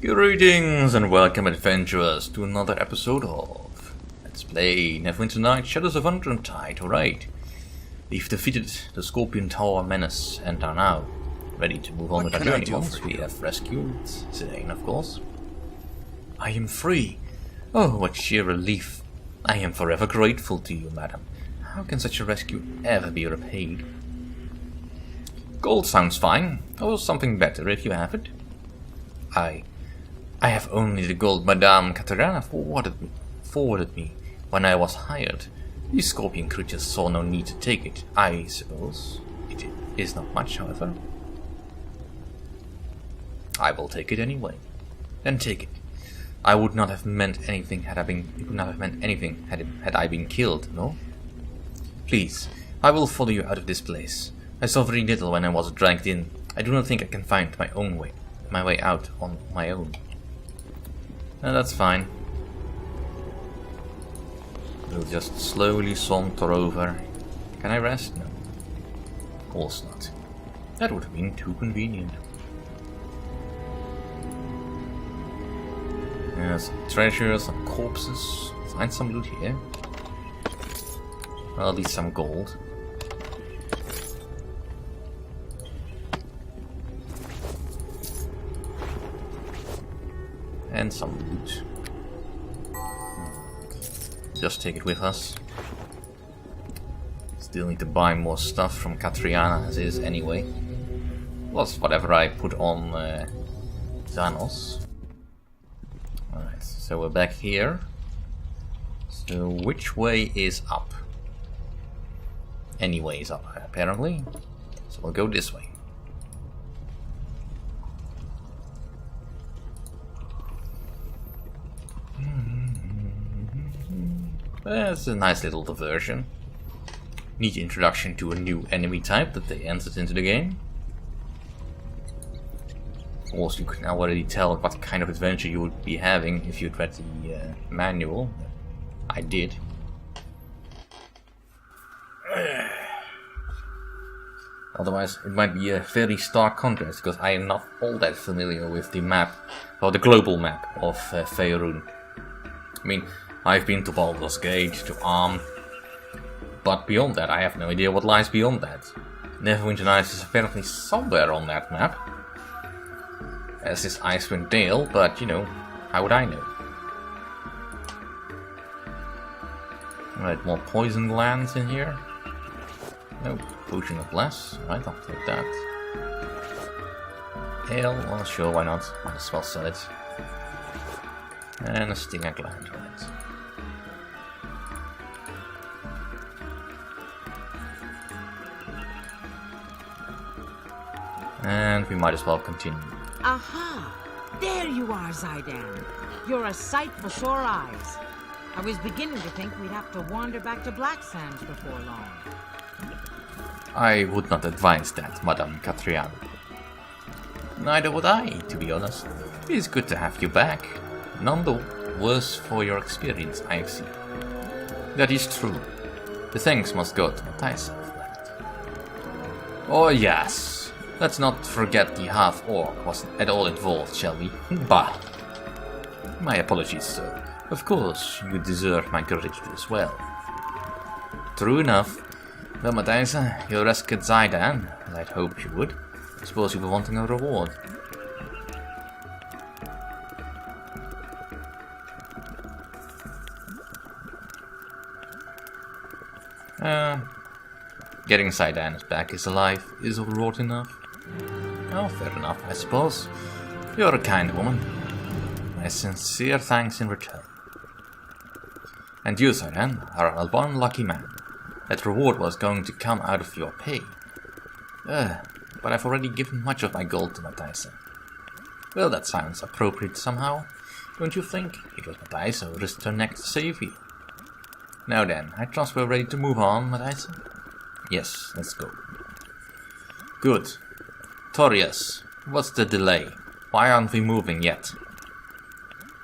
Greetings and welcome adventurers to another episode of Let's Play Neverwinter Nights Shadows of Undrentide. Alright, we've defeated the Scorpion Tower menace and are now ready to move on with our journey once we have rescued Zidane, of course. I am free. Oh, what sheer relief. I am forever grateful to you, madam. How can such a rescue ever be repaid? Gold sounds fine, or something better if you have it. I have only the gold Madame Katarina forwarded me when I was hired. These scorpion creatures saw no need to take it, I suppose. It is not much, however. I will take it anyway. Then take it. I would not have meant anything had I been killed, no? Please, I will follow you out of this place. I saw very little when I was dragged in. I do not think I can find my way out on my own. No, that's fine. We'll just slowly saunter over. Can I rest? No. Of course not. That would have been too convenient. Some treasure, some corpses. Find some loot here. Well, at least some gold. And some loot. Just take it with us. Still need to buy more stuff from Katriana as is anyway. Plus whatever I put on Zanos. Alright, so we're back here. So which way is up? Any way is up apparently. So we'll go this way. That's a nice little diversion. Neat introduction to a new enemy type that they entered into the game. Also, you can now already tell what kind of adventure you would be having if you'd read the manual. I did. Otherwise, it might be a very stark contrast, because I am not all that familiar with the map, or the global map of Faerun. I mean, I've been to Baldur's Gate, to Arm, but beyond that I have no idea what lies beyond that. Neverwinter Nights is apparently somewhere on that map, as is Icewind Dale, but you know, how would I know? Alright, more poison glands in here. Nope, potion of bless. Right, I'll take that. Ale, well sure, why not? Might as well sell it. And a stinger gland, right. And we might as well continue. Aha! There you are, Zidane. You're a sight for sore eyes. I was beginning to think we'd have to wander back to Black Sands before long. I would not advise that, Madame Katriana. Neither would I, to be honest. It is good to have you back. None the worse for your experience, I see. That is true. The thanks must go to Mathijssa for that. Oh yes. Let's not forget the half-orc wasn't at all involved, shall we? Bah! My apologies, sir. Of course, you deserve my gratitude as well. True enough. Well, Mathijssa, you rescued Zidane, as I'd hoped you would. I suppose you were wanting a reward. Getting Zidane back is alive is a reward enough. Oh, fair enough, I suppose. You're a kind woman. My sincere thanks in return. And you, Zidane, are one lucky man. That reward was going to come out of your pay. But I've already given much of my gold to Mathijssa. Well, that sounds appropriate somehow. Don't you think? It was Mathijssa who risked her neck to save you. Now then, I trust we're ready to move on, Mathijssa? Yes, let's go. Good. Torius, what's the delay? Why aren't we moving yet?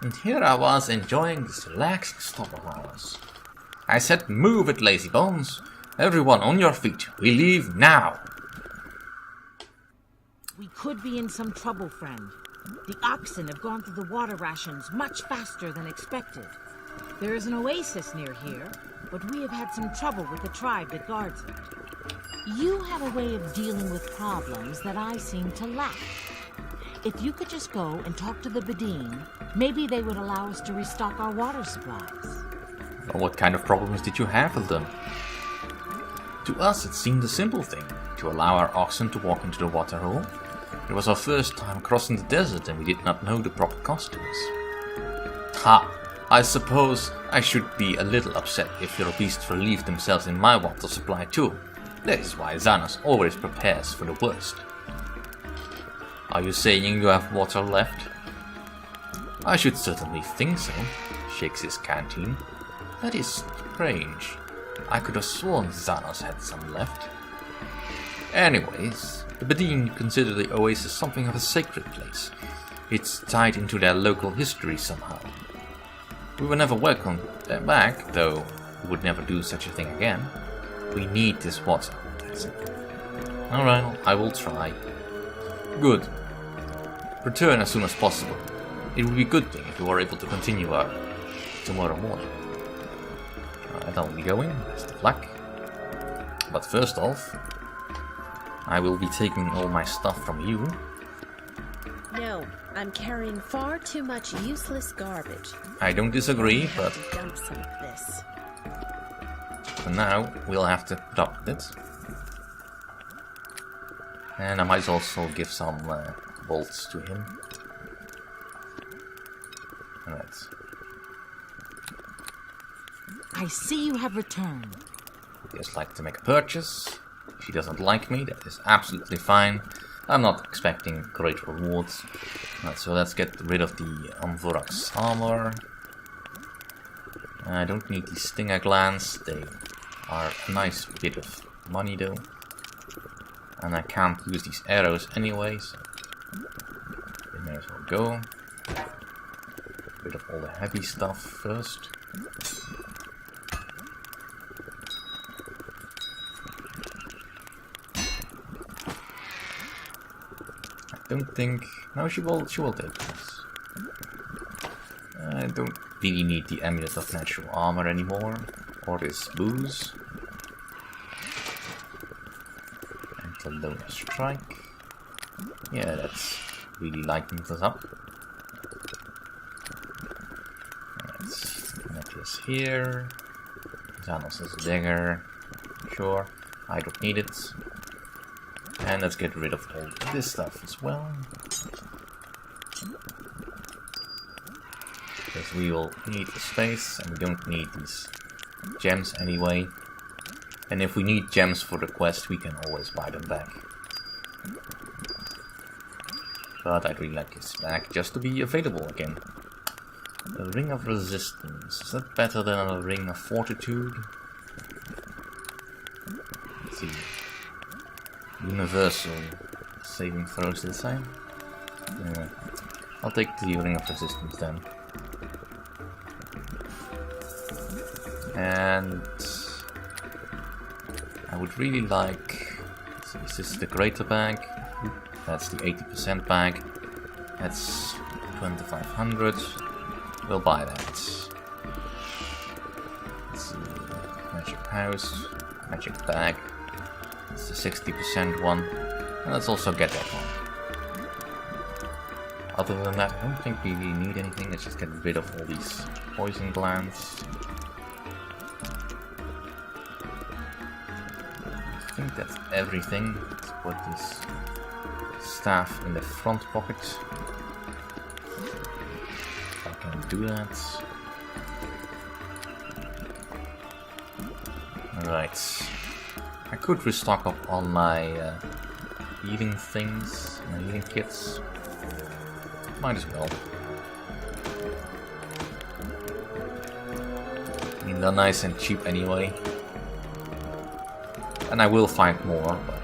And here I was enjoying this relaxing stop of ours. I said move it, lazy bones. Everyone on your feet. We leave now. We could be in some trouble, friend. The oxen have gone through the water rations much faster than expected. There is an oasis near here, but we have had some trouble with the tribe that guards it. You have a way of dealing with problems that I seem to lack. If you could just go and talk to the Bedine, maybe they would allow us to restock our water supplies. Well, what kind of problems did you have with them? To us it seemed a simple thing, to allow our oxen to walk into the water hole. It was our first time crossing the desert and we did not know the proper customs. Ha! I suppose I should be a little upset if your beasts relieve themselves in my water supply too. That is why Xanos always prepares for the worst. Are you saying you have water left? I should certainly think so, shakes his canteen. That is strange. I could have sworn Xanos had some left. Anyways, the Bedine consider the oasis something of a sacred place. It's tied into their local history somehow. We were never welcomed back, though we would never do such a thing again. We need this water, that's it. Alright, I will try. Good. Return as soon as possible. It would be a good thing if we were able to continue our tomorrow morning. Alright, I'll be going, best of luck. But first off, I will be taking all my stuff from you. No, I'm carrying far too much useless garbage. I don't disagree, but Dump some of this. for now we'll have to put up with it. And I might also give some bolts to him. Alright. I see you have returned. Just like to make a purchase. If he doesn't like me, that is absolutely fine. I'm not expecting great rewards. Right, so let's get rid of the Amvorax armor. I don't need these stinger glands. They are a nice bit of money though. And I can't use these arrows anyway, so we may as well go. Rid of all the heavy stuff first. I don't think... No, she will take this. I don't really need the Amulet of Natural Armor anymore, or this booze. And the Loner Strike. Yeah, that's really lightens us up. Necklace here. Xanos' dagger. Sure, I don't need it. And let's get rid of all this stuff as well. Because we will need the space and we don't need these gems anyway. And if we need gems for the quest, we can always buy them back. But I'd really like this back just to be available again. A Ring of Resistance. Is that better than a Ring of Fortitude? Let's see. Universal saving throws the same. Yeah. I'll take the Ring of Resistance then. And I would really like... This is the greater bag. That's the 80% bag. That's 2500. We'll buy that. Let's see. Magic house. Magic bag. It's the 60% one. And let's also get that one. Other than that, I don't think we really need anything. Let's just get rid of all these poison glands. I think that's everything. Let's put this staff in the front pocket. If I can do that. Alright. I could restock up on my healing things, my healing kits. Might as well. I mean, they're nice and cheap anyway. And I will find more, but,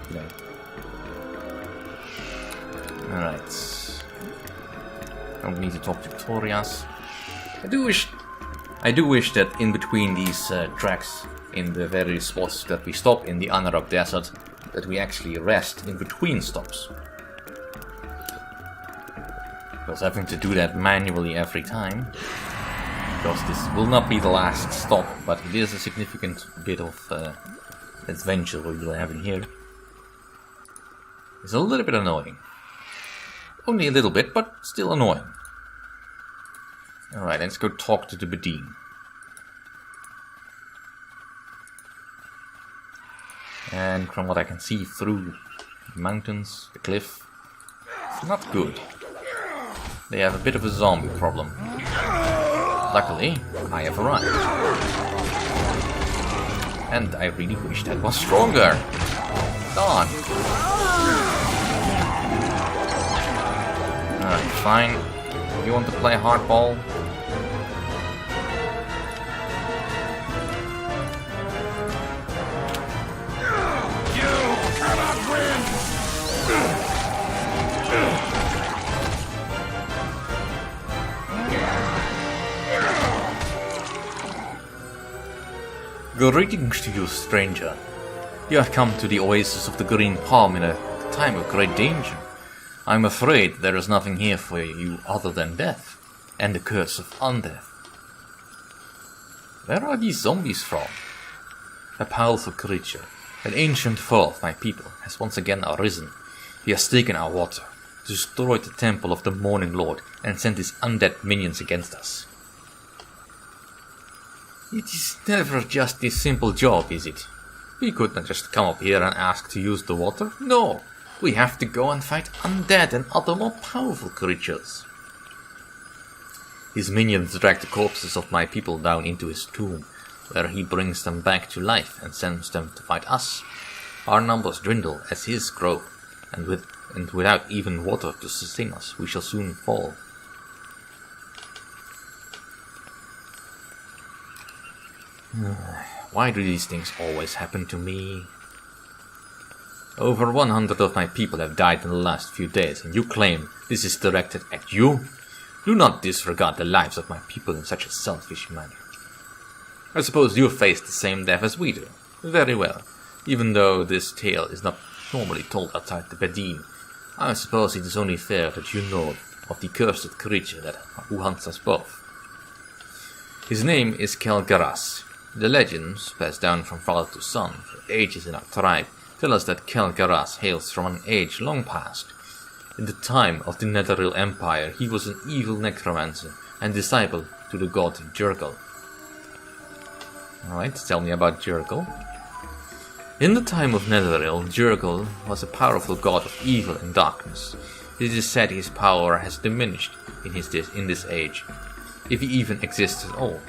you know. Alright. Don't need to talk to Torias. I do wish that in between these tracks, in the various spots that we stop in the Anarok Desert, that we actually rest in between stops. Because having to do that manually every time, because this will not be the last stop, but it is a significant bit of adventure we'll be having here. It's a little bit annoying. Only a little bit, but still annoying. Alright, let's go talk to the Bedine. And from what I can see through the mountains, the cliff, it's not good. They have a bit of a zombie problem. Luckily, I have arrived. And I really wish that was stronger. Darn. Alright, fine. You want to play hardball? Greetings to you, stranger. You have come to the oasis of the Green Palm in a time of great danger. I'm afraid there is nothing here for you other than death, and the curse of undeath. Where are these zombies from? A powerful creature, an ancient foe of my people, has once again arisen. He has taken our water, destroyed the temple of the Morning Lord, and sent his undead minions against us. It is never just a simple job, is it? We could not just come up here and ask to use the water. No, we have to go and fight undead and other more powerful creatures. His minions drag the corpses of my people down into his tomb, where he brings them back to life and sends them to fight us. Our numbers dwindle as his grow, and without even water to sustain us, we shall soon fall. Why do these things always happen to me? Over 100 of my people have died in the last few days, and you claim this is directed at you? Do not disregard the lives of my people in such a selfish manner. I suppose you face the same death as we do. Very well. Even though this tale is not normally told outside the Bedine, I suppose it is only fair that you know of the cursed creature who hunts us both. His name is Kel'Garas. The legends, passed down from father to son for ages in our tribe, tell us that Kel'Garas hails from an age long past. In the time of the Netherreal Empire, he was an evil necromancer and disciple to the god Jurgal. Alright, tell me about Jurgal. In the time of Netherreal, Jurgal was a powerful god of evil and darkness. It is said his power has diminished in this age, if he even exists at all.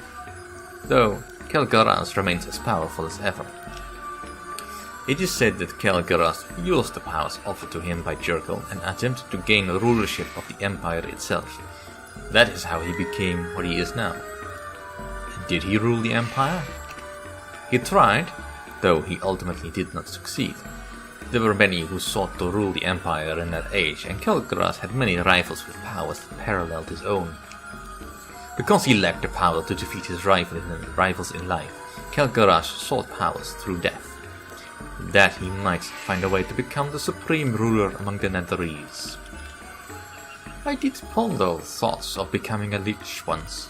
Though Kel'Garas remains as powerful as ever. It is said that Kel'Garas used the powers offered to him by Jurgal and attempted to gain rulership of the empire itself. That is how he became what he is now. Did he rule the empire? He tried, though he ultimately did not succeed. There were many who sought to rule the empire in that age, and Kel'Garas had many rivals with powers that paralleled his own. Because he lacked the power to defeat his rivals in life, Kel'Garas sought powers through death, that he might find a way to become the supreme ruler among the Netherese. I did ponder thoughts of becoming a lich once,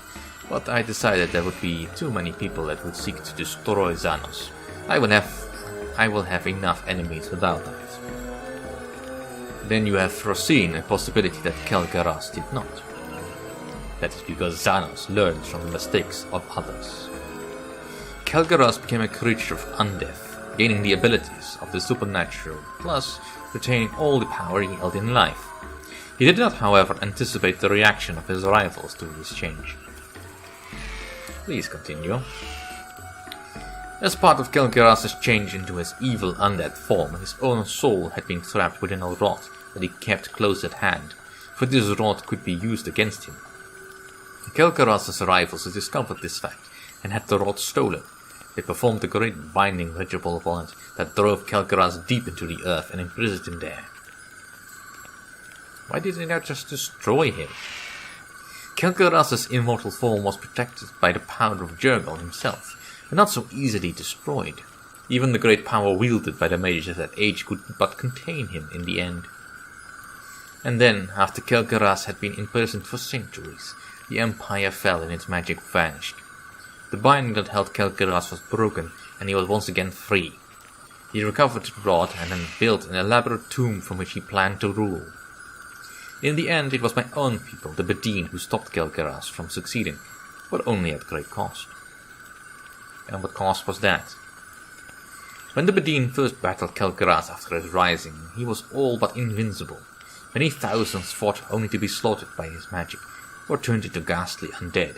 but I decided there would be too many people that would seek to destroy Xanos. I will have enough enemies without that. Then you have foreseen a possibility that Kel'Garas did not. That is because Xanos learns from the mistakes of others. Kel'Garas became a creature of undeath, gaining the abilities of the supernatural, plus retaining all the power he held in life. He did not, however, anticipate the reaction of his rivals to this change. Please continue. As part of Kel'Garas' change into his evil undead form, his own soul had been trapped within a rod that he kept close at hand, for this rod could be used against him. Kel'Garas' rivals discovered this fact and had the rod stolen. They performed a great binding ritual upon it that drove Kel'Garas deep into the earth and imprisoned him there. Why did they not just destroy him? Kel'Garas' immortal form was protected by the power of Jurgal himself, and not so easily destroyed. Even the great power wielded by the mages of that age could but contain him in the end. And then, after Kel'Garaz had been imprisoned for centuries, the Empire fell and its magic vanished. The binding that held Kel'Garaz was broken, and he was once again free. He recovered the rod and then built an elaborate tomb from which he planned to rule. In the end, it was my own people, the Bedin, who stopped Kel'Garaz from succeeding, but only at great cost. And what cost was that? When the Bedin first battled Kel'Garaz after his rising, he was all but invincible. Many thousands fought only to be slaughtered by his magic, or turned into ghastly undead.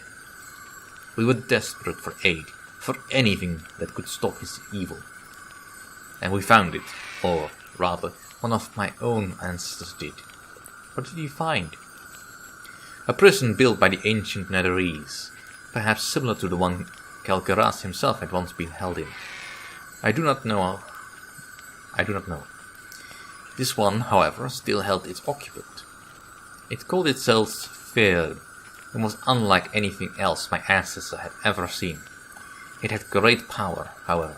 We were desperate for aid, for anything that could stop his evil. And we found it, or rather, one of my own ancestors did. What did he find? A prison built by the ancient Netherese, perhaps similar to the one Kel'Garaz himself had once been held in. I do not know. This one, however, still held its occupant. It called itself Fair, and was unlike anything else my ancestor had ever seen. It had great power, however,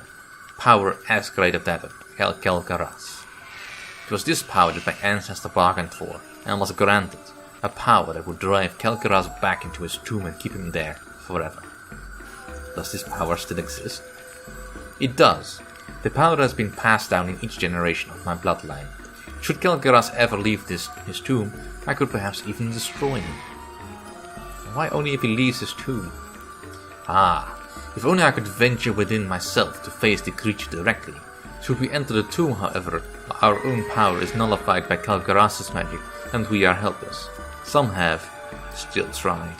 power as great as that of Kel'Garaz. It was this power that my ancestor bargained for, and was granted, a power that would drive Kel'Garaz back into his tomb and keep him there forever. Does this power still exist? It does. The power has been passed down in each generation of my bloodline. Should Kel'Garaz ever leave his tomb, I could perhaps even destroy him. Why only if he leaves his tomb? If only I could venture within myself to face the creature directly. Should we enter the tomb, however, our own power is nullified by Kel'Garaz's magic, and we are helpless. Some have still tried.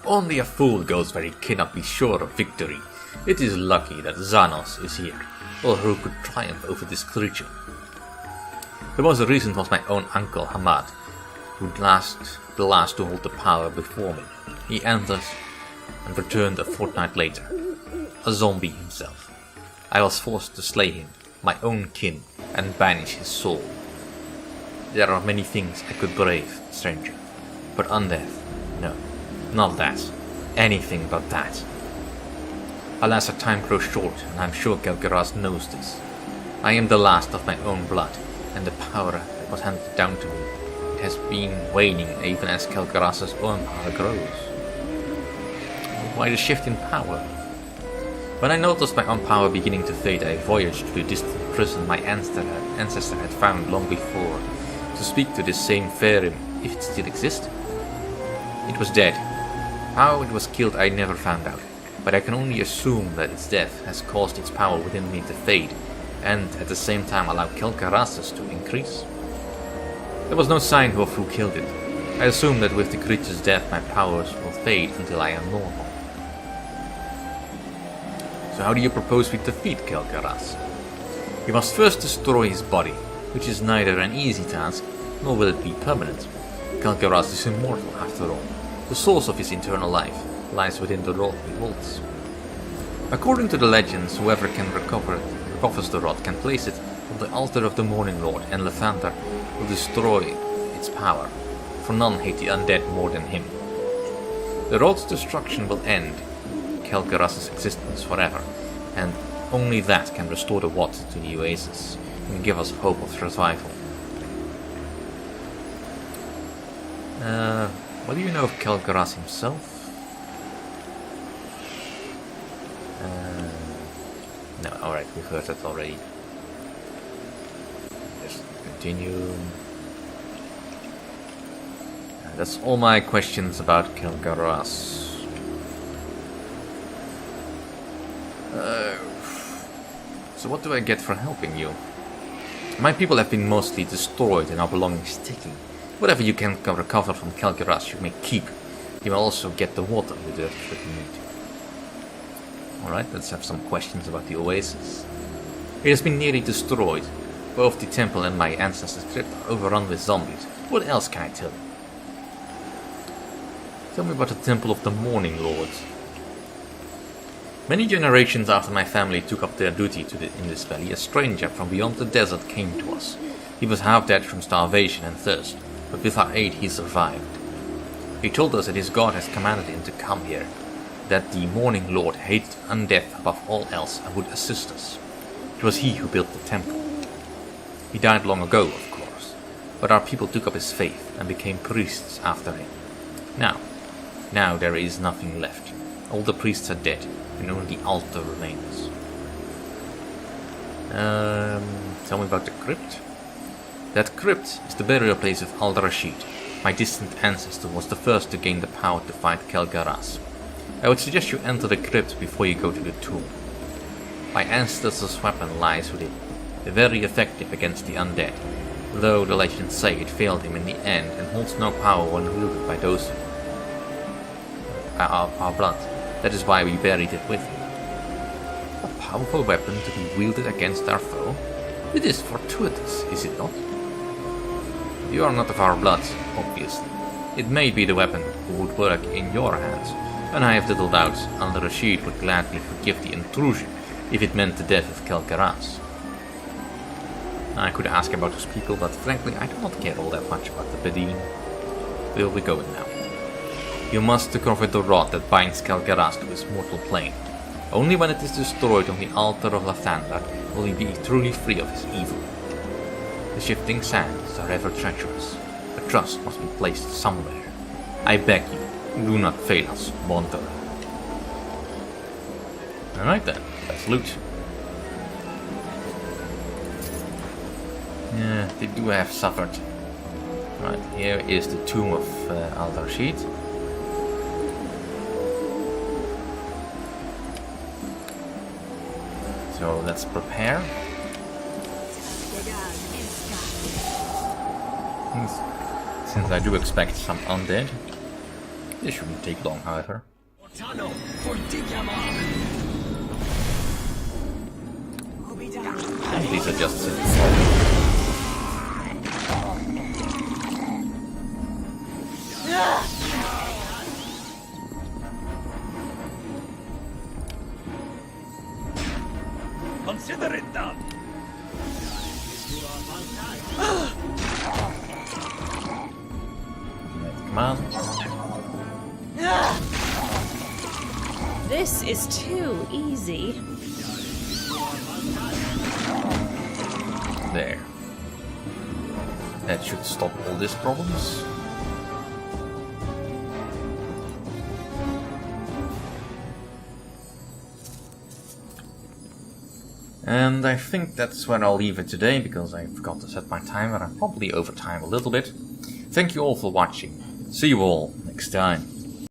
Only a fool goes where he cannot be sure of victory. It is lucky that Xanos is here, or who could triumph over this creature. The most recent was my own uncle Hamad, who the last to hold the power before me. He enters and returned a fortnight later, a zombie himself. I was forced to slay him, my own kin, and banish his soul. There are many things I could brave, stranger, but undeath, no, not that, anything but that. Alas, our time grows short, and I'm sure Kel'Garaz knows this. I am the last of my own blood, and the power that was handed down to me, it has been waning even as Kel'Garaz's own power grows. Why the shift in power? When I noticed my own power beginning to fade, I voyaged to the distant prison my ancestor had found long before, to speak to this same Faerim, if it still exists. It was dead. How it was killed I never found out, but I can only assume that its death has caused its power within me to fade, and at the same time allow Kel'Garaz's to increase. There was no sign of who killed it. I assume that with the creature's death my powers will fade until I am normal. So how do you propose we defeat Kel'Garaz? We must first destroy his body, which is neither an easy task, nor will it be permanent. Kel'Garaz is immortal after all. The source of his eternal life lies within the rod he holds. According to the legends, whoever recovers the rod can place it on the altar of the Morning Lord, and Lathander will destroy its power, for none hate the undead more than him. The rod's destruction will end Kel'Garaz's existence forever, and only that can restore the water to the oasis and give us hope of survival. What do you know of Kel'Garaz himself? No, alright, we've heard that already. Just continue. That's all my questions about Kel'Garaz. So what do I get for helping you? My people have been mostly destroyed and our belongings taken. Whatever you can recover from Kel'Garaz you may keep. You may also get the water with it should you need. Alright, let's have some questions about the oasis. It has been nearly destroyed. Both the temple and my ancestors' crypt are overrun with zombies. What else can I tell you? Tell me about the Temple of the Morning Lord. Many generations after my family took up their duty in this valley, a stranger from beyond the desert came to us. He was half dead from starvation and thirst, but with our aid he survived. He told us that his god has commanded him to come here, that the Morning Lord hated undeath above all else and would assist us. It was he who built the temple. He died long ago, of course. but our people took up his faith and became priests after him. Now there is nothing left. All the priests are dead, and only the altar remains. Tell me about the crypt. That crypt is the burial place of Al-Rashid. My distant ancestor was the first to gain the power to fight Kel'Garaz. I would suggest you enter the crypt before you go to the tomb. My ancestor's weapon lies within, very effective against the undead, though the legends say it failed him in the end and holds no power when wielded by those our blood. That is why we buried it with him. A powerful weapon to be wielded against our foe? It is fortuitous, is it not? You are not of our blood, obviously. It may be the weapon who would work in your hands, and I have little doubt Al-Rashid would gladly forgive the intrusion if it meant the death of Kel'Garaz. I could ask about those people, but frankly I do not care all that much about the Bedin. We'll be going now. You must recover the rod that binds Kel'Garaz to his mortal plane. Only when it is destroyed on the altar of Lathander will he be truly free of his evil. The shifting sands are ever treacherous. A trust must be placed somewhere. I beg you, do not fail us, Panther. Alright then, let's loot. Yeah, they do have suffered. Right, here is the tomb of Al-Rashid. So let's prepare. Since I do expect some undead. This shouldn't take long, however. And these are just simple. Consider it done. Come on. This is too easy. There. That should stop all these problems. And I think that's where I'll leave it today, because I forgot to set my timer. I'm probably over time a little bit. Thank you all for watching. See you all next time.